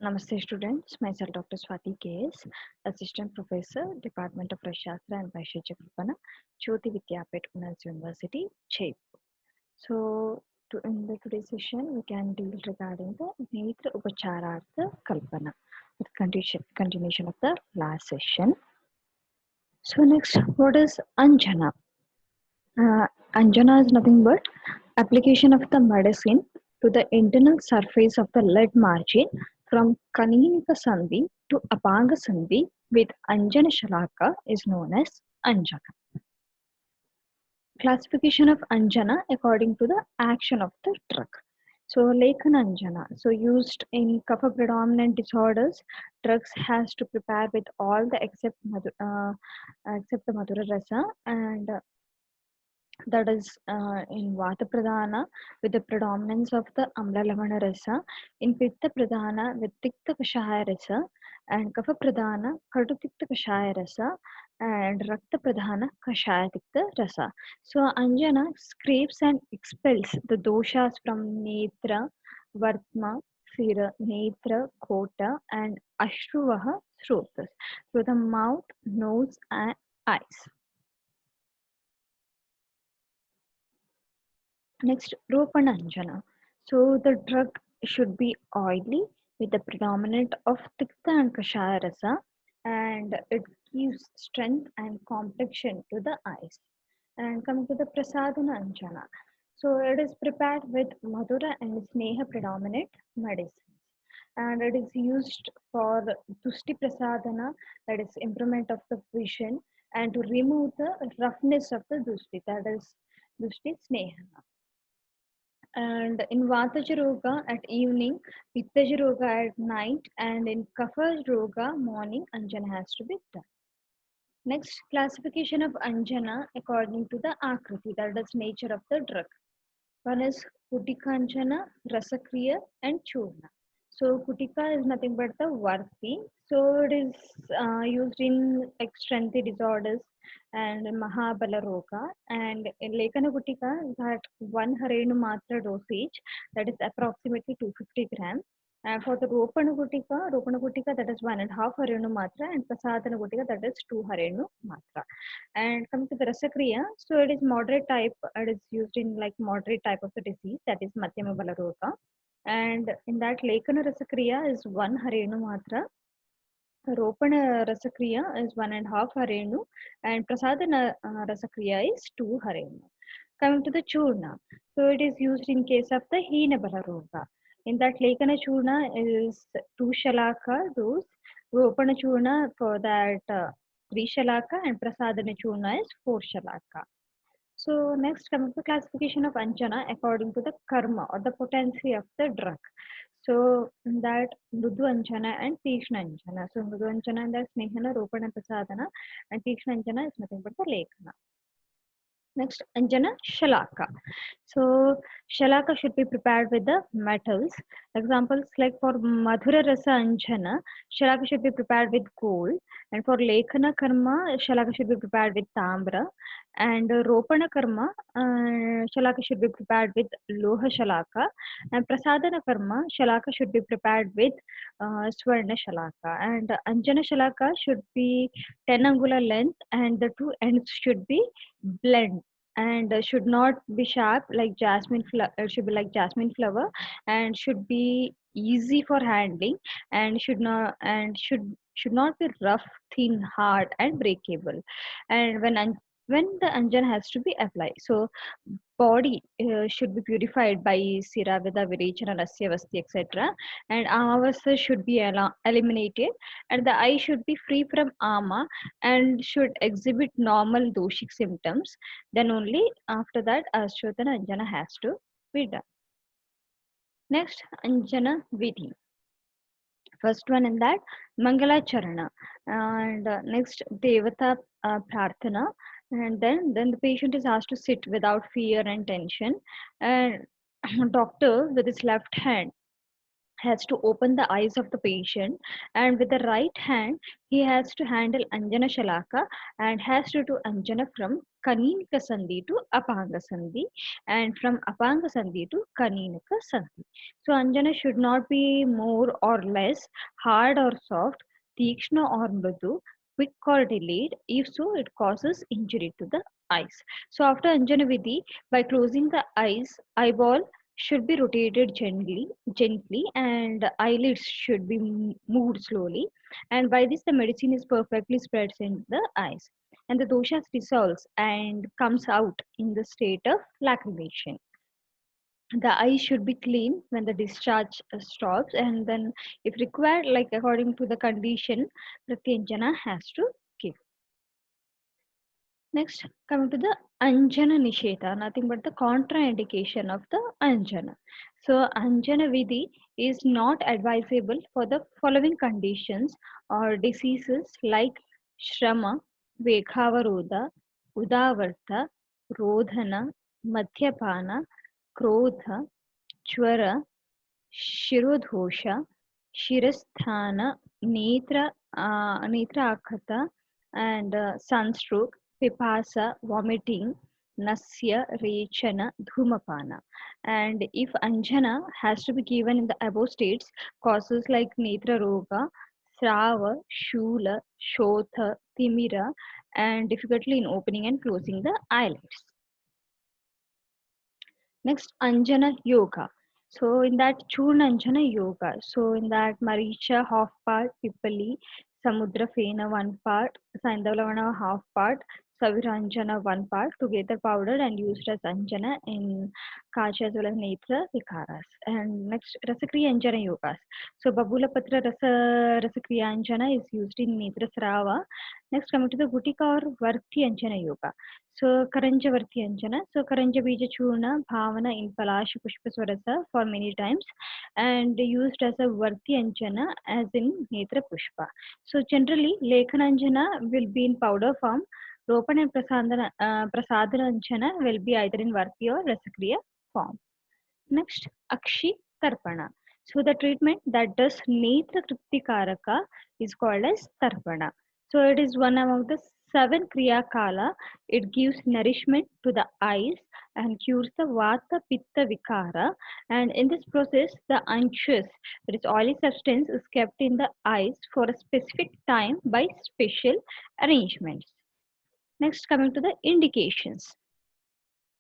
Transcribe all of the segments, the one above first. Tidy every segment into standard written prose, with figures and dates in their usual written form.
Namaste students, myself Dr. Swati KS, Assistant Professor, Department of Rashastra and Vaisheshya Kalpana, Jyoti Vidyapith Women's University, Jaipur. So, in the today's session, we can deal regarding the Netra Upacharartha Kalpana, with continuation of the last session. So, next, what is Anjana? Anjana is nothing but application of the medicine to the internal surface of the lead margin from Kaninika Sandhi to Apanga Sandhi with Anjana Shalaka is known as Anjana. Classification of Anjana according to the action of the drug. So Lekhan Anjana, so used in kapha predominant disorders, drugs has to prepare with all the except the Madhura Rasa and that is in Vata Pradhana with the predominance of the Amla Lavana Rasa, in Pitta Pradhana with Tikta Kashaya Rasa, and Kapha Pradhana Kadu Tikta Kashaya Rasa, and Rakta Pradhana Kashaya Tikta Rasa. So Anjana scrapes and expels the doshas from Netra, Vartma, Sira, Netra, Kota, and Ashruvaha Srotas through the mouth, nose, and eyes. Next, Ropananjana. So the drug should be oily with the predominant of Tikta and Kashaya Rasa, and it gives strength and complexion to the eyes. And coming to the Prasadana Anjana. So it is prepared with Madhura and Sneha predominant medicines. And it is used for Dusti Prasadana, that is improvement of the vision, and to remove the roughness of the Dusti, that is Dusti Snehana. And in Vataja Roga at evening, Pittaja Roga at night, and in Kapha Roga morning, Anjana has to be done. Next, classification of Anjana according to the Akriti, that is nature of the drug. One is Kutika Anjana, Rasakriya, and Churna. So Kutika is nothing but the Varti. So it is used in like strength disorders and Mahabala Roga. And in Lekana Kutika, that 1 Harenu Matra dosage, that is approximately 250 grams. And for the Ropana Kutika, that is 1.5 Harenu Matra, and Prasadana Kutika, that is 2 Harenu Matra. And coming to the Rasakriya, so it is moderate type, it is used in like moderate type of the disease, that is Madhyama Balaroga. And in that Lekana Rasakriya is 1 Harenu Matra, Ropana Rasakriya is 1.5 Harenu, and Prasadana Rasakriya is 2 Harenu. Coming to the Churna, so it is used in case of the Hina Balaroga. In that Lekana Churna is 2 Shalaka dose, Ropana Churna for that 3 Shalaka, and Prasadana Churna is 4 Shalaka. So next comes the classification of Anjana according to the karma or the potency of the drug. So that Mrudu Anjana and Tikshna Anjana. So Mrudu Anjana and the Snehana, Ropana, Prasadana, and Tikshna Anjana is nothing but the Lekana. Next, Anjana Shalaka. So Shalaka should be prepared with the metals. Examples like for Madhura Rasa Anjana, Shalaka should be prepared with gold. And for Lekhana Karma, Shalaka should be prepared with Tambra. And Ropana Karma, Shalaka should be prepared with Loha Shalaka. And Prasadana Karma, Shalaka should be prepared with Swarna Shalaka. And Anjana Shalaka should be 10 angular length, and the two ends should be blend, and should not be sharp like jasmine flower. It should be like jasmine flower, and should be easy for handling, and should not be rough, thin, hard, and breakable. And when the anjan has to be applied, so body should be purified by Siravida, Virechana, Nasyavasti, etc. And Amavasa should be eliminated, and the eye should be free from Ama and should exhibit normal doshik symptoms. Then only after that Ashwatana Anjana has to be done. Next, Anjana Vidhi. First one in that Mangala Charana, and next Devata Prarthana, and then the patient is asked to sit without fear and tension, and doctor with his left hand has to open the eyes of the patient, and with the right hand he has to handle Anjana Shalaka and has to do Anjana from Kaninka Sandhi to Apanga Sandhi and from Apanga Sandhi to Kaninka Sandhi. So Anjana should not be more or less, hard or soft, Tikshna or Mridu, quick or delayed. If so, it causes injury to the eyes. So after Anjana Vidhi, by closing the eyes, eyeball should be rotated gently, and eyelids should be moved slowly, and by this the medicine is perfectly spreads in the eyes, and the dosha dissolves and comes out in the state of lacrimation. The eye should be clean when the discharge stops, and then if required, like according to the condition, pratyanjana has to give. Next, coming to the Anjana Nisheta, nothing but the contraindication of the Anjana. So, Anjana Vidhi is not advisable for the following conditions or diseases like Shrama, Vekhavarodha, Udavarta, Rodhana, Madhyapana, Krodha, Chwara, Shirodhosha, Shirasthana, Netra Akhata, and sunstroke, Pipasa, vomiting, Nasya, Rechana, Dhumapana. And if Anjana has to be given in the above states, causes like Netra Roga, Srava, Shula, Shotha, Timira, and difficulty in opening and closing the eyelids. Next, Anjana Yoga. So in that Churna Anjana Yoga. So in that Maricha half part, Pipali, Samudra Fena one part, Saindalavana half part, Saviranjana one part, together powdered and used as Anjana in Kacha as well as Netra Vikaras. And next, Rasakriya Anjana Yogas. So Babula Patra Rasakriya Anjana is used in Netra Srava. Next, coming to the Gutika or Varti Anjana Yoga. So Karanjavarti Anjana. So Karanja Bija Churna Bhavana in Palash Pushpaswarasa for many times and used as a Varti Anjana as in Netra Pushpa. So generally Lekhana Anjana will be in powder form. Ropan and Prasadana Anjana will be either in Varti or Rasakriya form. Next, Akshi Tarpana. So the treatment that does Netra Tripti Karaka is called as Tarpana. So it is one among the seven Kriya Kala. It gives nourishment to the eyes and cures the Vata Pitta Vikara. And in this process, the unctuous, that is oily substance, is kept in the eyes for a specific time by special arrangements. Next, coming to the indications.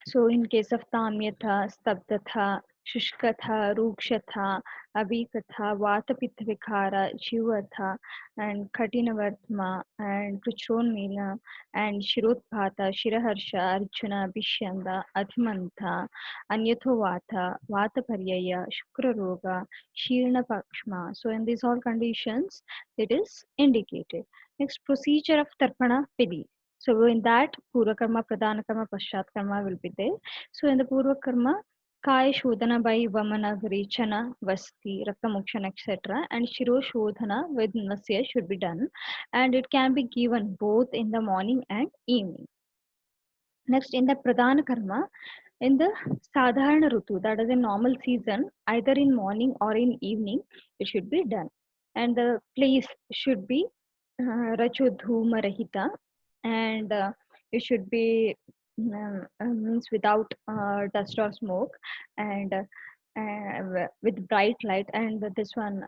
So in case of Tamyatha, Stabdatha, Shushkatha, Rukshatha, Abhikatha, Vatapitta Vikara, Jivatha, and Katinavartma, and Kruchronmila, and Shirotpata, Shiraharsha, Arjuna, Bishyanda, Adhimantha, Anyathovata, Vataparyaya, Shukraroga, Shirna Pakshma. So in these all conditions, it is indicated. Next, procedure of Tarpana Pidi. So in that, Purva Karma, Pradhana Karma, Paschat Karma will be there. So in the Purva Karma, Kaya Shodhana by Vamana, Grichana, Vasti, Raktamokshana, etc. And Shiro Shodhana with Nasya should be done. And it can be given both in the morning and evening. Next, in the Pradhana Karma, in the Sadharana Rutu, that is a normal season, either in morning or in evening, it should be done. And the place should be Rachodhuma Rahita, and it should be means without dust or smoke, and with bright light, and this one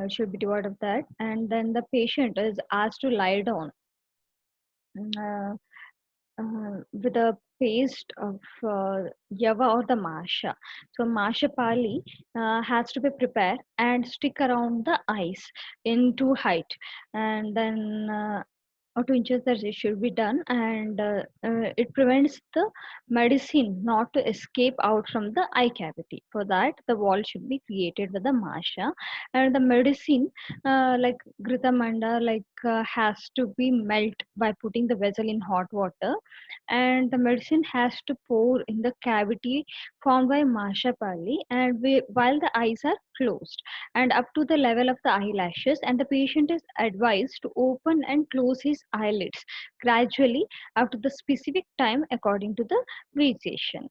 should be devoid of that. And then the patient is asked to lie down uh, with a paste of Yava or the Masha. So Masha Pali has to be prepared and stick around the eyes in two height, and then or 2 inches that it should be done, and it prevents the medicine not to escape out from the eye cavity. For that, the wall should be created with the Masha, and the medicine like Gritamanda has to be melt by putting the vessel in hot water, and the medicine has to pour in the cavity formed by Masha Pali, and while the eyes are closed and up to the level of the eyelashes, and the patient is advised to open and close his eyelids gradually after the specific time according to the appreciation.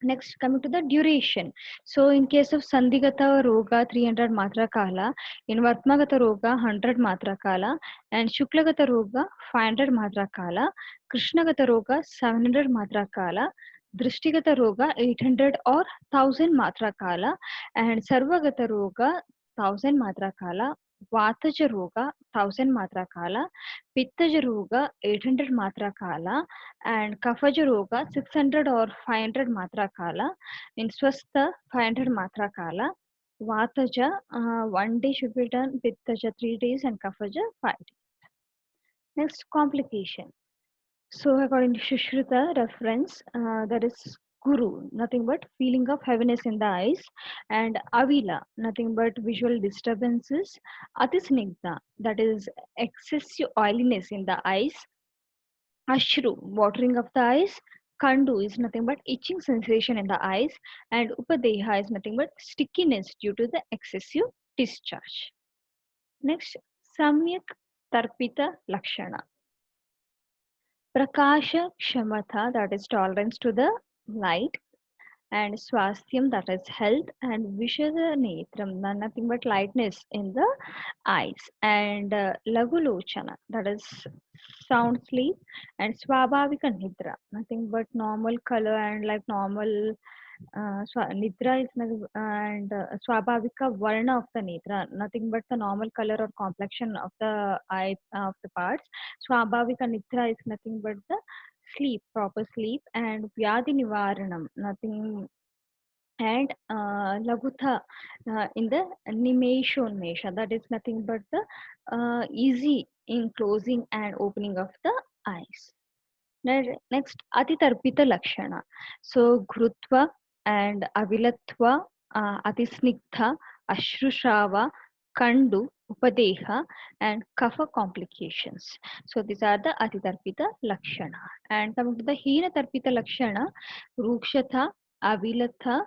Next, coming to the duration. So, in case of Sandhigata Roga, 300 Matra Kala, in Vartmagata Roga, 100 Matra Kala, and Shuklagata Roga, 500 Matra Kala, Krishnagata Roga, 700 Matra Kala, Drishtigata Roga, 800 or 1000 Matra Kala, and Sarvagata Roga, 1000 Matra Kala, Vataja Roga, 1000 Matra Kala, Pittaja Roga, 800 Matra Kala, and Kafaja Roga 600 or 500 Matra Kala. In Swastha 500 Matra Kala. Vataja 1 day should be done, Pittaja 3 days, and Kafaja 5 days. Next, complication. So, according to Shushruta reference, that is Guru, nothing but feeling of heaviness in the eyes, and Avila, nothing but visual disturbances, Atisnigdha, that is excessive oiliness in the eyes, Ashru, watering of the eyes. Kandu is nothing but itching sensation in the eyes, and Upadeha is nothing but stickiness due to the excessive discharge. Next, Samyak Tarpita Lakshana. Prakasha Kshamatha, that is tolerance to the light, and Swasthyam, that is health, and Vishada Netram, nothing but lightness in the eyes, and Lagulochana, that is sound sleep, and Swabhavika Nidra, nothing but normal color and like normal Nidra is and Swabhavika Varna of the Nidra, nothing but the normal color or complexion of the eye of the parts. Swabhavika Nidra is nothing but the sleep, proper sleep, and Vyadi Nivaranam, nothing, and Lagutha in the Nimeshonmesha, that is nothing but the easy in closing and opening of the eyes. Next, Atitarpita Lakshana. So, Grutva and Avilatva, Atisnigdha, Ashrushrava, Kandu, Upadeha, and Kapha complications. So, these are the Atitarpita Lakshana. And coming to the Hina Tarpita Lakshana, Rukshatha, Avilatha,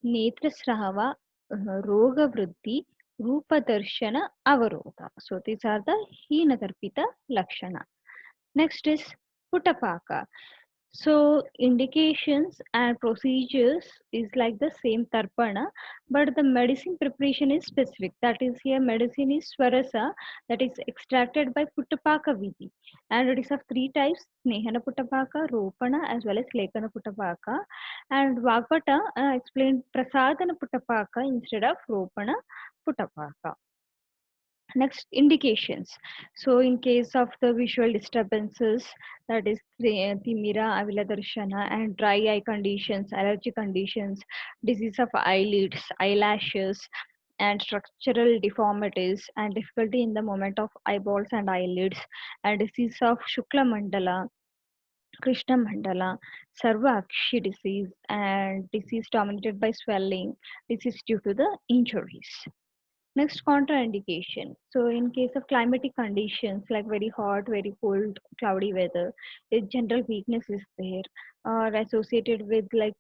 Netrasrahava, Roga Vriddhi, Rupa Darshana, Avaroga. So, these are the Hina Tarpita Lakshana. Next is Puttapaka. So indications and procedures is like the same tarpana, but the medicine preparation is specific. That is here medicine is swarasa, that is extracted by Puttapaka Vidhi. And it is of three types: Snehana Puttapaka, Ropana, as well as Lekana Puttapaka. And Vagvata explained Prasadana Puttapaka instead of Ropana Puttapaka. Next, indications. So in case of the visual disturbances, that is Thimira, Aviladarshana, and dry eye conditions, allergy conditions, disease of eyelids, eyelashes, and structural deformities, and difficulty in the movement of eyeballs and eyelids, and disease of Shukla Mandala, Krishna Mandala, Sarvakshi disease, and disease dominated by swelling, disease due to the injuries. Next, contraindication. So, in case of climatic conditions like very hot, very cold, cloudy weather, a general weakness is there, or associated with like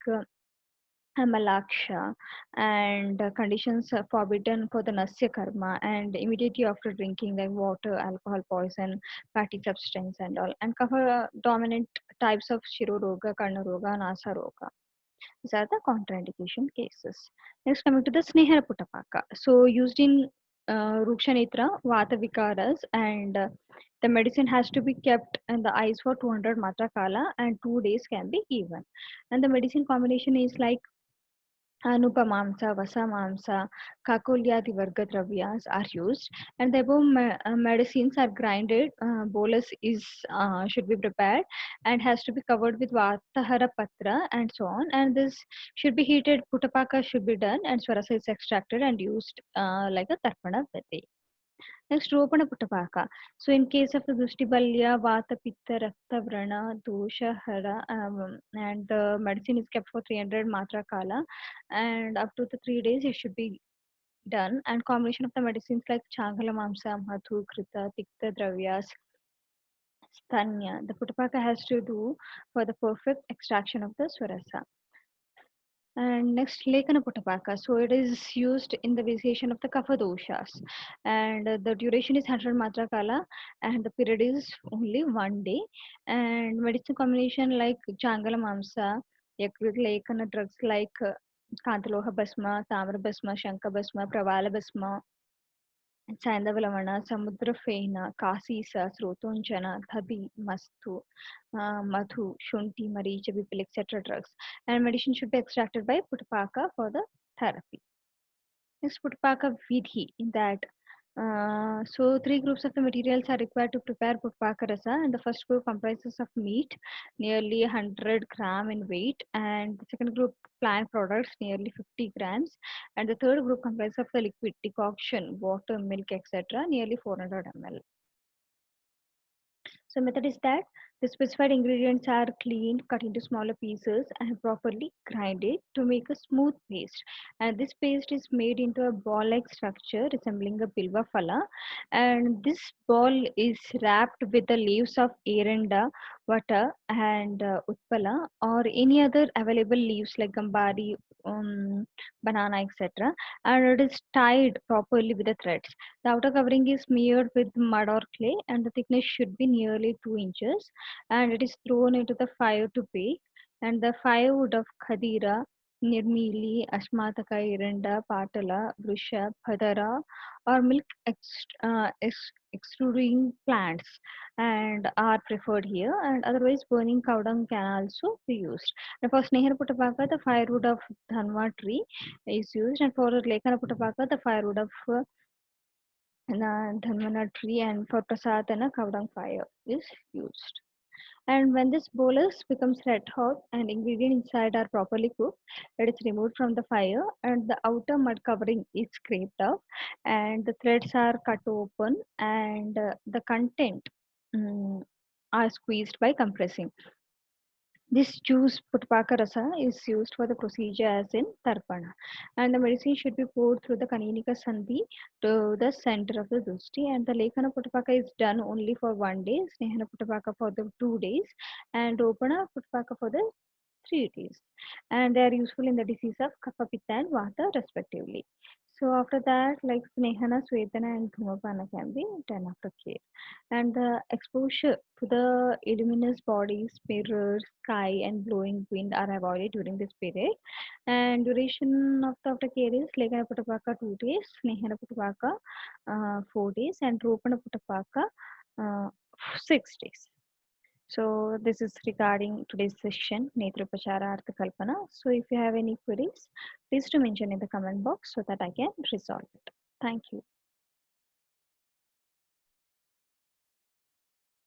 malaksha, and conditions are forbidden for the nasya karma, and immediately after drinking like water, alcohol poison, fatty substance, and all, and cover dominant types of shiroroga, karnaroga, nasa roga. These are the contraindication cases. Next, coming to the Snehara Puttapaka. So, used in Rukshanitra, Vata Vikaras, and the medicine has to be kept in the eyes for 200 Matra Kala, and 2 days can be given. And the medicine combination is like Anupamamsa, Vasamamsa, Kakolyadi Varga Dravyas are used, and the above medicines are grinded. Bolus is should be prepared and has to be covered with Vatahara Patra and so on. And this should be heated. Puttapaka should be done, and Swarasa is extracted and used like a Tarpana Vati. Next, Ropana Puttapaka. So, in case of the Dushtibalya, Vata, Pitta, Rakta, Vrana, Dosha, Hara, and the medicine is kept for 300 Matra Kala, and up to the 3 days it should be done. And combination of the medicines like Changala Mamsa, Madhu, Krita, Tikta, Dravyas, Stanya, the Puttapaka has to do for the perfect extraction of the Swarasa. And next, Lekana Puttapaka. So it is used in the visitation of the Kapha doshas. And the duration is 100 Matra Kala, and the period is only 1 day. And medicine combination like Changala Mamsa, Lekana drugs like Kantaloha Basma, Tamra Basma, Shankar Basma, Pravala Basma, Chandavalamana, Samudrafena, Kasisa, Srotonjana, Dhadi, Mastu, Madhu, Shunti, Maricha, Bipil, etc. drugs. And medicine should be extracted by Putapaka for the therapy. Next, Putapaka Vidhi in that. So three groups of the materials are required to prepare Putapaka Rasa, and the first group comprises of meat, nearly 100 gram in weight, and the second group plant products, nearly 50 grams, and the third group comprises of the liquid decoction, water, milk, etc., nearly 400 ml. So method is that the specified ingredients are cleaned, cut into smaller pieces and properly grinded to make a smooth paste. And this paste is made into a ball-like structure resembling a bilva phala. And this ball is wrapped with the leaves of eranda, vata and utpala or any other available leaves like gambari, banana, etc. And it is tied properly with the threads. The outer covering is smeared with mud or clay, and the thickness should be nearly 2 inches. And it is thrown into the fire to bake. And the firewood of Khadira, Nirmili, Ashmataka, Iranda, Patala, Vrusha, Bhadara, or milk extruding plants and are preferred here. And otherwise, burning cow dung can also be used. And for Snehar Putapaka, the firewood of Dhanwa tree is used, and for Lekana Putapaka, the firewood of Dhanvana tree, and for prasadana cow fire is used. And when this bolus becomes red hot and ingredients inside are properly cooked, it is removed from the fire and the outer mud covering is scraped off and the threads are cut open and the content mm, are squeezed by compressing. This juice, Putpaka Rasa, is used for the procedure as in Tarpana. And the medicine should be poured through the Kaninika Sandhi to the center of the Dusti. And the Lekana Putpaka is done only for 1 day, Snehana Putpaka for the 2 days, and Ropana Putpaka for the 3 days. And they are useful in the disease of Kapha, Pitta, and Vata, respectively. So after that, like Snehana, Swetana, and Dhumapana can be done after care. And the exposure to the luminous bodies, mirrors, sky, and blowing wind are avoided during this period. And duration of the aftercare is Legana Putapaka 2 days, Snehana Putapaka 4 days, and Ropana Putapaka 6 days. So this is regarding today's session, Netrupachara Artha Kalpana. So if you have any queries, please do mention in the comment box so that I can resolve it. Thank you.